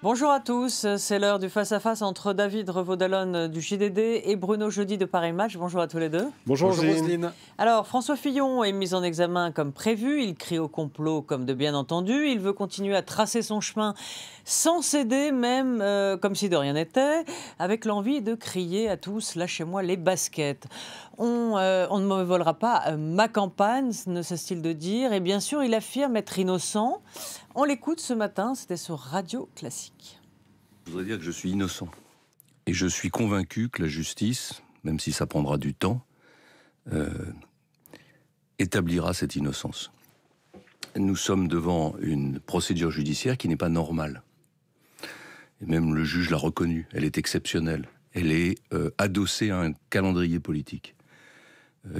Bonjour à tous, c'est l'heure du face-à-face entre David Revaud-Dallon du JDD et Bruno Jeudi de Paris Match. Bonjour à tous les deux. Bonjour Roselyne. Alors, François Fillon est mis en examen comme prévu, il crie au complot comme de bien entendu, il veut continuer à tracer son chemin sans céder, même comme si de rien n'était, avec l'envie de crier à tous « lâchez-moi les baskets ». On ne me volera pas ma campagne, ne cesse-t-il de dire, et bien sûr il affirme être innocent. On l'écoute ce matin, c'était sur Radio Classique. Je voudrais dire que je suis innocent. Et je suis convaincu que la justice, même si ça prendra du temps, établira cette innocence. Nous sommes devant une procédure judiciaire qui n'est pas normale. Et même le juge l'a reconnue, elle est exceptionnelle. Elle est adossée à un calendrier politique.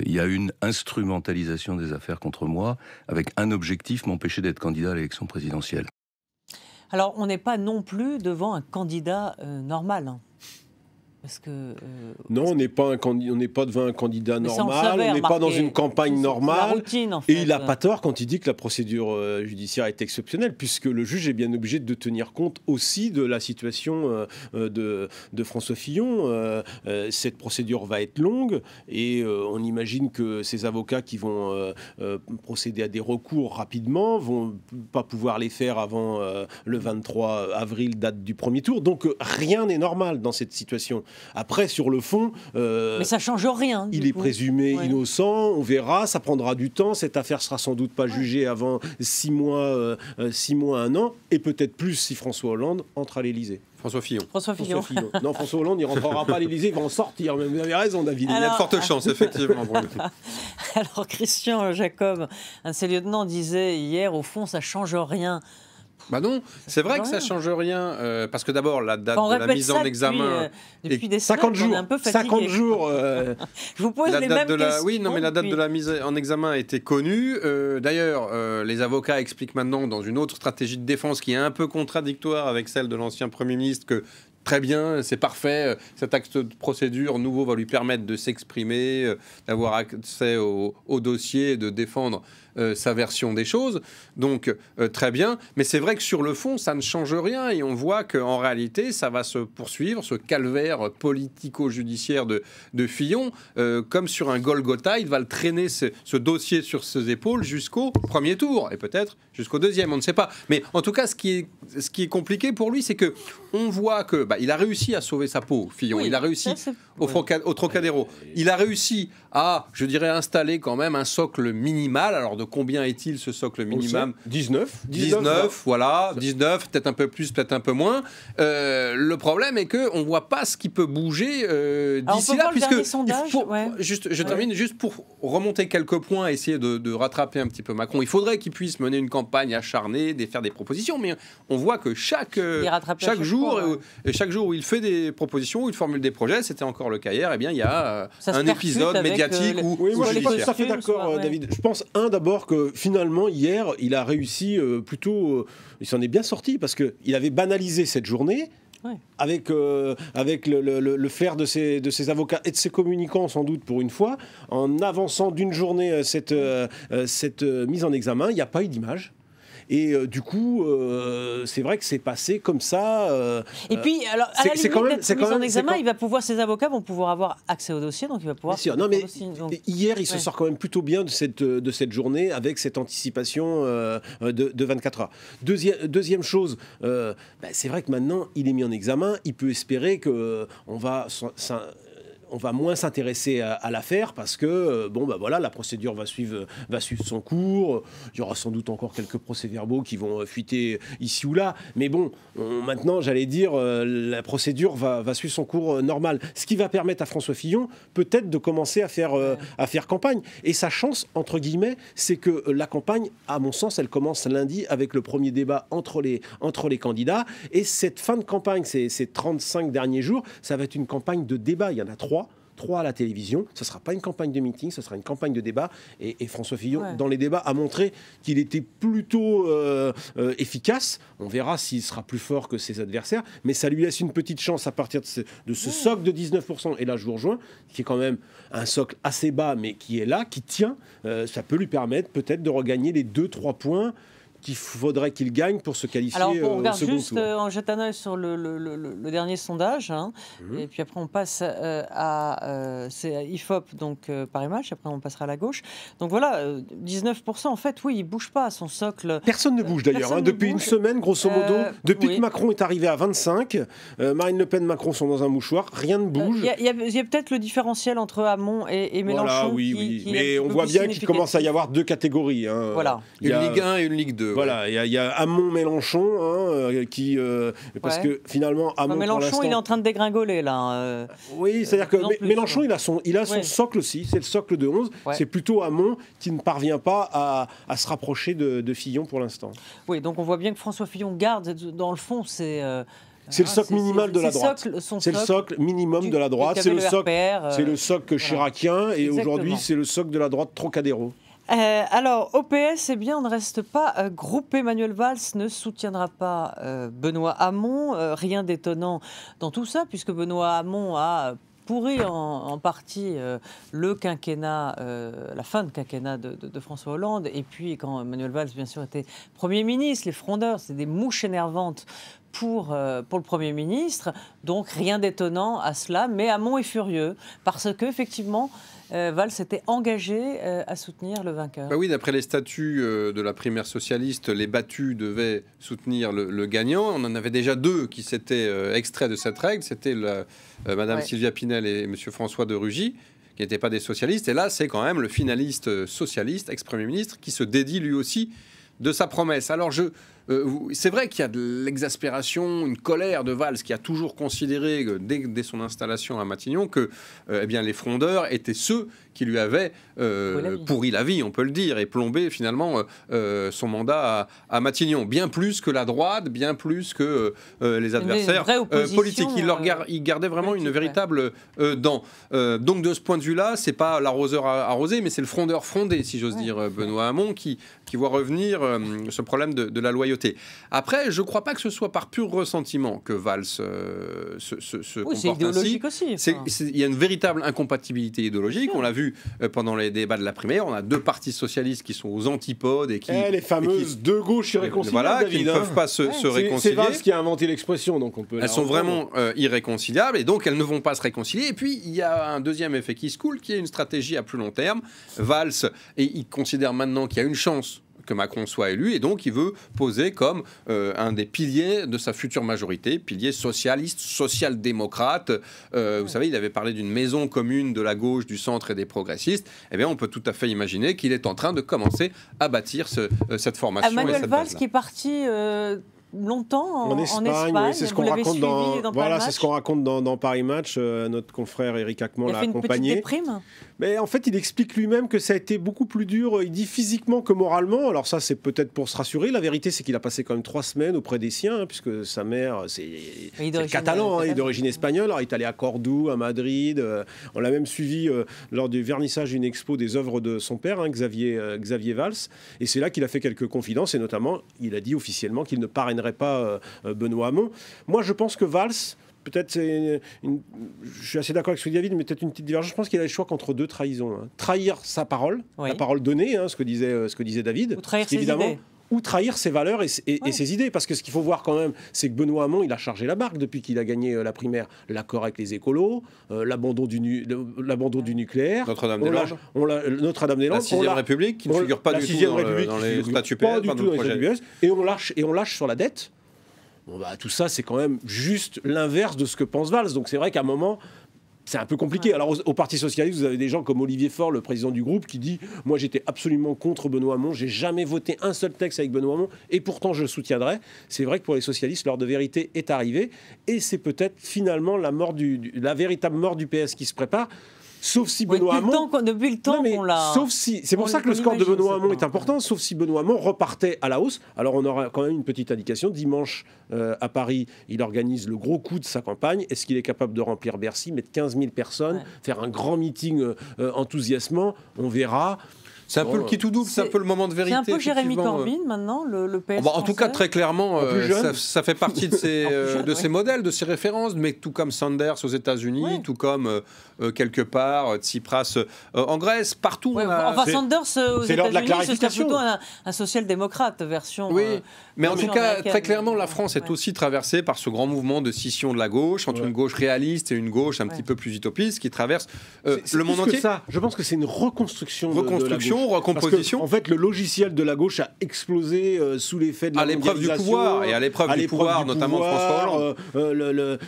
Il y a une instrumentalisation des affaires contre moi, avec un objectif, m'empêcher d'être candidat à l'élection présidentielle. Alors, on n'est pas non plus devant un candidat normal. Hein. Parce que, non, on n'est pas devant un candidat normal, on n'est pas dans une campagne normale. Routine, en fait. Et il n'a pas tort quand il dit que la procédure judiciaire est exceptionnelle, puisque le juge est bien obligé de tenir compte aussi de la situation de François Fillon. Cette procédure va être longue et on imagine que ces avocats qui vont procéder à des recours rapidement vont pas pouvoir les faire avant le 23 avril, date du premier tour. Donc rien n'est normal dans cette situation. Après, sur le fond... mais ça ne change rien. Il est présumé innocent, on verra, ça prendra du temps. Cette affaire sera sans doute pas jugée avant 6 mois, 1 an, et peut-être plus si François Hollande entre à l'Élysée. François Fillon. Non, François Hollande, il ne rentrera pas à l'Élysée, il va en sortir. Mais vous avez raison, David. Il y a de fortes chances, effectivement. Alors, Christian Jacob, un de ses lieutenants, disait hier, au fond, ça ne change rien. Bah non, c'est vrai que ça change rien, parce que d'abord, la date de la mise en examen... Depuis des 50 jours, un peu fatigué. 50 jours. Je vous pose les mêmes questions. Oui, non, mais la date de la mise en examen était connue. D'ailleurs, les avocats expliquent maintenant, dans une autre stratégie de défense qui est un peu contradictoire avec celle de l'ancien Premier ministre, que très bien, c'est parfait, cet acte de procédure nouveau va lui permettre de s'exprimer, d'avoir accès au dossier, de défendre sa version des choses. Donc, très bien. Mais c'est vrai que sur le fond, ça ne change rien. Et on voit qu'en réalité, ça va se poursuivre, ce calvaire politico-judiciaire de Fillon. Comme sur un Golgotha, il va le traîner, ce dossier sur ses épaules jusqu'au premier tour. Et peut-être jusqu'au deuxième, on ne sait pas. Mais en tout cas, ce qui est compliqué pour lui, c'est que on voit que il a réussi à sauver sa peau, Fillon. Il a réussi au Trocadéro. Il a réussi à, je dirais, installer quand même un socle minimal. Alors, de combien est-il ce socle minimum ? 19, voilà. 19, peut-être un peu plus, peut-être un peu moins. Le problème est qu'on ne voit pas ce qui peut bouger d'ici là. Je termine juste pour remonter quelques points, essayer de rattraper un petit peu Macron. Il faudrait qu'il puisse mener une campagne acharnée, faire des propositions, mais on voit que chaque jour où il fait des propositions, où il formule des projets, c'était encore le cas hier, eh bien, il y a un épisode médiatique ou moi je suis pas tout à fait d'accord, David. Je pense, d'abord que finalement, hier, il a réussi il s'en est bien sorti, parce qu'il avait banalisé cette journée. Avec le flair de ses avocats et de ses communicants, sans doute pour une fois, en avançant d'une journée cette mise en examen, il n'y a pas eu d'image. Et du coup, c'est vrai que c'est passé comme ça. Et puis, alors, à la limite, cette mise en examen, ses avocats vont pouvoir avoir accès au dossier, donc il va pouvoir... Non, mais hier, il se sort quand même plutôt bien de cette journée, avec cette anticipation de 24 heures. Deuxième chose, c'est vrai que maintenant, il est mis en examen, il peut espérer qu'on va moins s'intéresser à l'affaire, parce que la procédure va suivre son cours. Il y aura sans doute encore quelques procès-verbaux qui vont fuiter ici ou là, mais maintenant, j'allais dire, la procédure va suivre son cours normal, ce qui va permettre à François Fillon peut-être de commencer à faire campagne. Et sa chance, entre guillemets, c'est que la campagne, à mon sens, elle commence lundi avec le premier débat entre les candidats, et cette fin de campagne, ces 35 derniers jours, ça va être une campagne de débat. Il y en a 3 à la télévision. Ce ne sera pas une campagne de meeting, ce sera une campagne de débat. Et François Fillon, dans les débats, a montré qu'il était plutôt efficace. On verra s'il sera plus fort que ses adversaires. Mais ça lui laisse une petite chance à partir de ce socle de 19%. Et là, je vous rejoins, qui est quand même un socle assez bas, mais qui est là, qui tient. Ça peut lui permettre peut-être de regagner les 2-3 points qu'il faudrait qu'il gagne pour se qualifier Alors, on au regarde second juste, tour. on jette un œil sur le dernier sondage, hein, et puis après on passe c'est à IFOP, donc Paris Match, après on passera à la gauche. Donc voilà, 19%, en fait, oui, il ne bouge pas à son socle. Personne ne bouge d'ailleurs, Personne hein, ne depuis une bouge. semaine, grosso modo. Depuis Oui. que Macron est arrivé à 25, Marine Le Pen et Macron sont dans un mouchoir, rien ne bouge. Il y a peut-être le différentiel entre Hamon et Mélenchon. Voilà, oui, qui oui. est un Mais petit on peu voit plus bien qu'il commence à y significatif. avoir deux catégories. Hein. Voilà. Il y a- Une Ligue 1 et une Ligue 2. Voilà, il y a Hamon-Mélenchon, hein, qui... parce Ouais. que finalement, Hamon, pour Mélenchon, l'instant... il est en train de dégringoler, là. Oui, c'est-à-dire que en plus, Mélenchon, ouais. il a son Ouais. socle aussi, c'est le socle de 11. Ouais. C'est plutôt Hamon qui ne parvient pas à se rapprocher de Fillon pour l'instant. Oui, donc on voit bien que François Fillon garde, dans le fond, c'est le socle minimal de la droite. C'est le socle minimum de la droite. C'est le socle chiracien. Et exactement. aujourd'hui, c'est le socle de la droite Trocadéro. Alors, au PS, eh bien, on ne reste pas groupé. Manuel Valls ne soutiendra pas Benoît Hamon. Rien d'étonnant dans tout ça, puisque Benoît Hamon a pourri en partie le quinquennat, la fin de quinquennat de François Hollande. Et puis, quand Manuel Valls, bien sûr, était Premier ministre, les frondeurs, c'est des mouches énervantes pour le Premier ministre. Donc, rien d'étonnant à cela. Mais Hamon est furieux, parce qu'effectivement, Valls s'était engagé à soutenir le vainqueur. Bah oui, d'après les statuts de la primaire socialiste, les battus devaient soutenir le gagnant. On en avait déjà deux qui s'étaient extraits de cette règle. C'était Madame Sylvia Pinel et Monsieur François de Rugy, qui n'étaient pas des socialistes. Et là, c'est quand même le finaliste socialiste, ex-premier ministre, qui se dédie lui aussi de sa promesse. Alors, c'est vrai qu'il y a de l'exaspération, une colère de Valls qui a toujours considéré, dès son installation à Matignon, que eh bien, les frondeurs étaient ceux qui lui avaient pourri la vie, on peut le dire, et plombé finalement son mandat à Matignon. Bien plus que la droite, bien plus que les adversaires politiques. Il gardait vraiment une véritable dent. Donc de ce point de vue-là, c'est pas l'arroseur arrosé, mais c'est le frondeur frondé, si j'ose dire, Benoît Hamon, qui voit revenir ce problème de la loyauté. Après, je ne crois pas que ce soit par pur ressentiment que Valls se comporte c'est idéologique ainsi. aussi. Il y a une véritable incompatibilité idéologique. On l'a vu pendant les débats de la primaire. On a deux partis socialistes qui sont aux antipodes et qui... les fameuses deux gauches irréconciliables, voilà, David, qui ne peuvent pas se réconcilier. C'est Valls qui a inventé l'expression, donc on peut... Elles sont vraiment irréconciliables et donc elles ne vont pas se réconcilier. Et puis, il y a un deuxième effet qui se coule, qui est une stratégie à plus long terme. Valls, et il considère maintenant qu'il y a une chance que Macron soit élu, et donc il veut poser comme un des piliers de sa future majorité, pilier socialiste, social-démocrate. Vous savez, il avait parlé d'une maison commune de la gauche, du centre et des progressistes. Eh bien, on peut tout à fait imaginer qu'il est en train de commencer à bâtir cette formation. Manuel Valls qui est parti... longtemps en Espagne. Oui, c'est ce qu'on raconte c'est ce qu'on raconte dans Paris Match. Notre confrère Éric Acquemont l'a accompagné. Il a fait une petite déprime. Mais en fait, il explique lui-même que ça a été beaucoup plus dur. Il dit physiquement que moralement. Alors ça, c'est peut-être pour se rassurer. La vérité, c'est qu'il a passé quand même 3 semaines auprès des siens, hein, puisque sa mère, c'est catalan, il est d'origine espagnole. Alors, il est allé à Cordoue, à Madrid. On l'a même suivi lors du vernissage d'une expo des œuvres de son père, hein, Xavier Valls. Et c'est là qu'il a fait quelques confidences. Et notamment, il a dit officiellement qu'il ne parrainerait pas Benoît Hamon. Moi, je pense que Valls... Peut-être, je suis assez d'accord avec ce que dit David, mais peut-être une petite divergence. Je pense qu'il a le choix qu'entre deux trahisons. Hein. Trahir sa parole, la parole donnée, hein, ce que disait David. Ou trahir ses idées. Ou trahir ses valeurs et ses idées. Parce que ce qu'il faut voir quand même, c'est que Benoît Hamon, il a chargé la barque depuis qu'il a gagné la primaire. L'accord avec les écolos, l'abandon du nucléaire. Notre-Dame-des-Landes. Notre-Dame-des-Landes. La 6e République, qui ne figure pas du tout dans les statuts PS. Pas du tout dans les statuts PS. Et on lâche sur la dette. Bon, tout ça, c'est quand même juste l'inverse de ce que pense Valls. Donc c'est vrai qu'à un moment, c'est un peu compliqué. Alors au Parti Socialiste, vous avez des gens comme Olivier Faure, le président du groupe, qui dit « Moi, j'étais absolument contre Benoît Hamon. J'ai jamais voté un seul texte avec Benoît Hamon. Et pourtant, je le soutiendrai. » C'est vrai que pour les socialistes, l'heure de vérité est arrivée. Et c'est peut-être finalement la véritable mort du PS qui se prépare. Sauf si Benoît Hamon... Depuis le temps qu'on l'a... Sauf si... C'est pour ça que le score de Benoît Hamon est important, sauf si Benoît Hamon repartait à la hausse. Alors on aura quand même une petite indication. Dimanche, à Paris, il organise le gros coup de sa campagne. Est-ce qu'il est capable de remplir Bercy, mettre 15 000 personnes, faire un grand meeting enthousiasmant? On verra. C'est un peu le qui tout double, c'est un peu le moment de vérité. C'est un peu Jérémy effectivement. Corbyn maintenant, le PS En tout cas, très clairement, ça fait partie de ces modèles, de ces références, mais tout comme Sanders aux États-Unis, tout comme quelque part Tsipras en Grèce, partout. Enfin, Sanders aux États-Unis, c'était plutôt un social-démocrate version. Oui, mais en tout cas, américaine. très clairement, la France est aussi traversée par ce grand mouvement de scission de la gauche, entre une gauche réaliste et une gauche un petit peu plus utopiste, qui traverse le monde entier. Ça. Je pense que c'est une reconstruction de la gauche. Recomposition. En fait, le logiciel de la gauche a explosé sous l'effet de la l'épreuve du pouvoir, et à l'épreuve du pouvoir, notamment de François Hollande.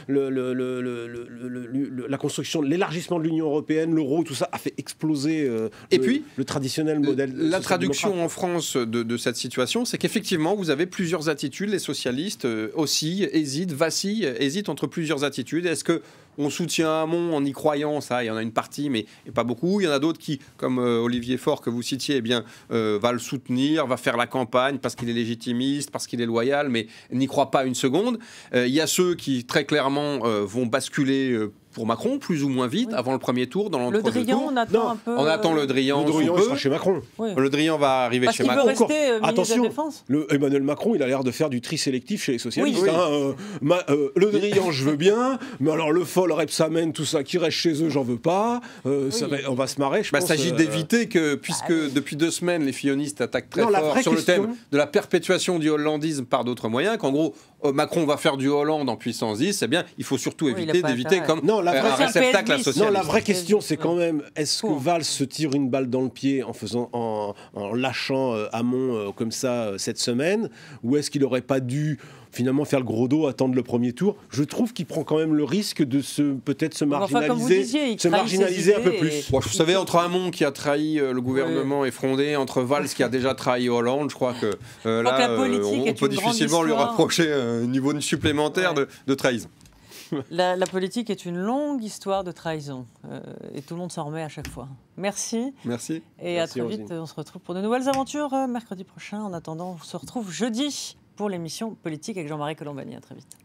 La construction, l'élargissement de l'Union européenne, l'euro, tout ça a fait exploser le traditionnel modèle. La traduction en France de cette situation, c'est qu'effectivement, vous avez plusieurs attitudes. Les socialistes oscillent, hésitent, vacillent, hésitent entre plusieurs attitudes. Est-ce que on soutient Hamon en y croyant, ça, il y en a une partie, mais pas beaucoup. Il y en a d'autres qui, comme Olivier Faure que vous citiez, eh bien, va le soutenir, va faire la campagne parce qu'il est légitimiste, parce qu'il est loyal, mais n'y croit pas une seconde. Il y a ceux qui, très clairement, vont basculer pour Macron, plus ou moins vite, avant le premier tour, dans l'entre-deux-tours. Le Drian, on attend un peu. On attend Le Drian. Le Drian sera chez Macron. Oui. Le Drian va arriver chez Macron. Parce qu'il veut rester ministre de la Défense. Emmanuel Macron, il a l'air de faire du tri sélectif chez les socialistes. Oui. Le Drian, je veux bien, mais alors le Foll, Rebsamen, tout ça, qui reste chez eux, j'en veux pas. On va se marrer, je pense. Il s'agit d'éviter que, puisque depuis 2 semaines, les fillonistes attaquent très fort sur le thème de la perpétuation du hollandisme par d'autres moyens, qu'en gros, Macron va faire du Hollande en puissance 10, eh bien, il faut surtout éviter comme un réceptacle asocial. Non, la vraie question, c'est quand même, est-ce que Valls se tire une balle dans le pied en lâchant Hamon comme ça cette semaine, ou est-ce qu'il n'aurait pas dû finalement faire le gros dos, attendre le premier tour? Je trouve qu'il prend quand même le risque de peut-être se marginaliser un peu plus. Bon, vous savez, entre Hamon qui a trahi le gouvernement effondré, entre Valls qui a déjà trahi Hollande, je crois que là, on peut difficilement lui rapprocher un niveau supplémentaire de trahison. La politique est une longue histoire de trahison et tout le monde s'en remet à chaque fois. Merci. Merci. Et Merci, à très vite. On se retrouve pour de nouvelles aventures mercredi prochain. En attendant, on se retrouve jeudi pour l'émission Politique avec Jean-Marie Colombani. À très vite.